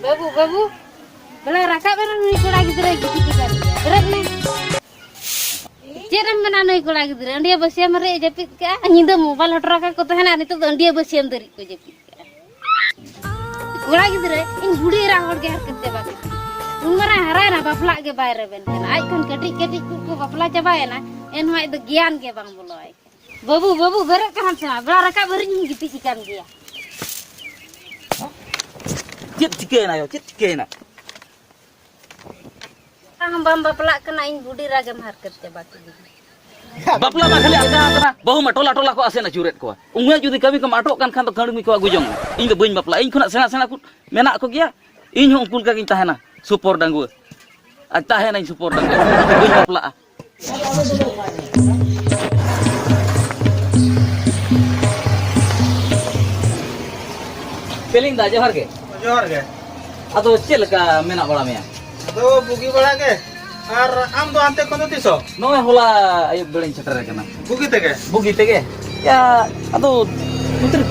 Babu, bela rakap mana nui kola gidra gitu kan. Berat nih. Ceram mana nui kola gidra. Dia besiam mere japit ka. Nyinda mobile hotra ka ko tahana ni to dia besiam dari ko japit ka. Kola gidra in budi ra hor ge harkat te bak. Umara hara na bapla ge bayre ben kan. Ai kon keti ku bapla chaba na. En hoi do gyan ge bang boloi. Babu berat kan sana. Bela rakap beri nying gitu ikan dia. Cik na yo, cik na. Bamba pelak kena ing budi ragam harkat te bak. Bapla ma khali aka kana bahu ma tola ko asena juret ko. Ungwe judi kami ke matok kan kan to kami ko agujong. Ing do bain bapla ing khona sena ku menak ko gia. Ing hong kul ka king tahana support danggu. Tahana ing support danggu. Bain bapla. Feeling da johar ke? Johar ke? Ado chel ka menak bala mea. Ado bugi bala ke? Ar am do ante kono tiso? Noe hola ayo belen cetere kana. Bugi tege? Ya ado putri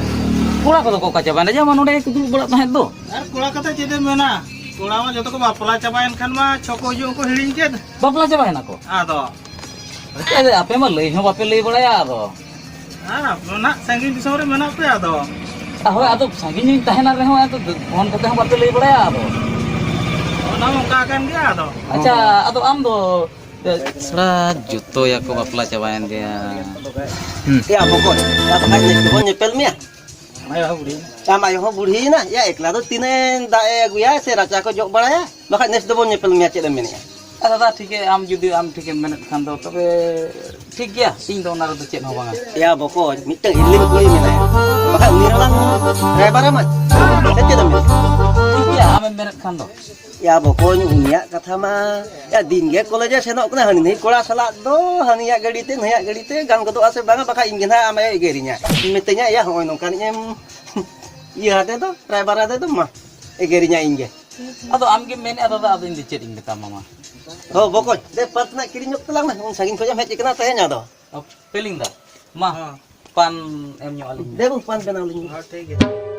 kula ko kaca banda jaman node kudu bola tahet do. Ar kula kata cede mena. Kula mah joto ko bapla cabain kan mah choko ju ko hiling jet. Bapla cabain aku. Ado. Ada apa mah lei ho bape lei bola ya ado. Ah, nak sangin disore mena pe ado. Ahoy ado sagini tahena reho ado phone kate ho bape lei bola ya ado. Ona mongka kan dia ado. Acha ado am do sera juto ya ko bapla cabain dia. Ya pokok, tak kaya ko nyepel mia. Mayo budi. Sama yo budhi na, ya ekla to tinen dae guya se racha ko jok bala ya. Maka nes do nyepel mia cedem ini. Ada ठीक है am judi am ठीक है मेहनत खान दो तबे ठीक गया ᱤᱧ ᱫᱚ ᱚᱱᱟ ᱨᱮᱫᱚ ᱪᱮᱫ ᱦᱚᱸ ᱵᱟᱝᱟ Ya pokok, miteng ilim kuli mina. Maka unir lang driver amat. Cedem ini. ठीक गया am मेहनत खान दो Ya pokok unya kata mah ya dingge college senok kena hani ni kola salak do hani ya gadi te gang ketu ase banga baka ingin ha ama ya igerinya. Mitenya ya hoy nongkan em. Iya ate to driver ate to mah igerinya ingge. ado am ge men ado ado indi chat ing kata mama Oh pokok, de part nak kirinyok telang nah, saging ko jam hece kena tehnya do. feeling da mah pan em nyo aling De pan penang lingi. ठीक है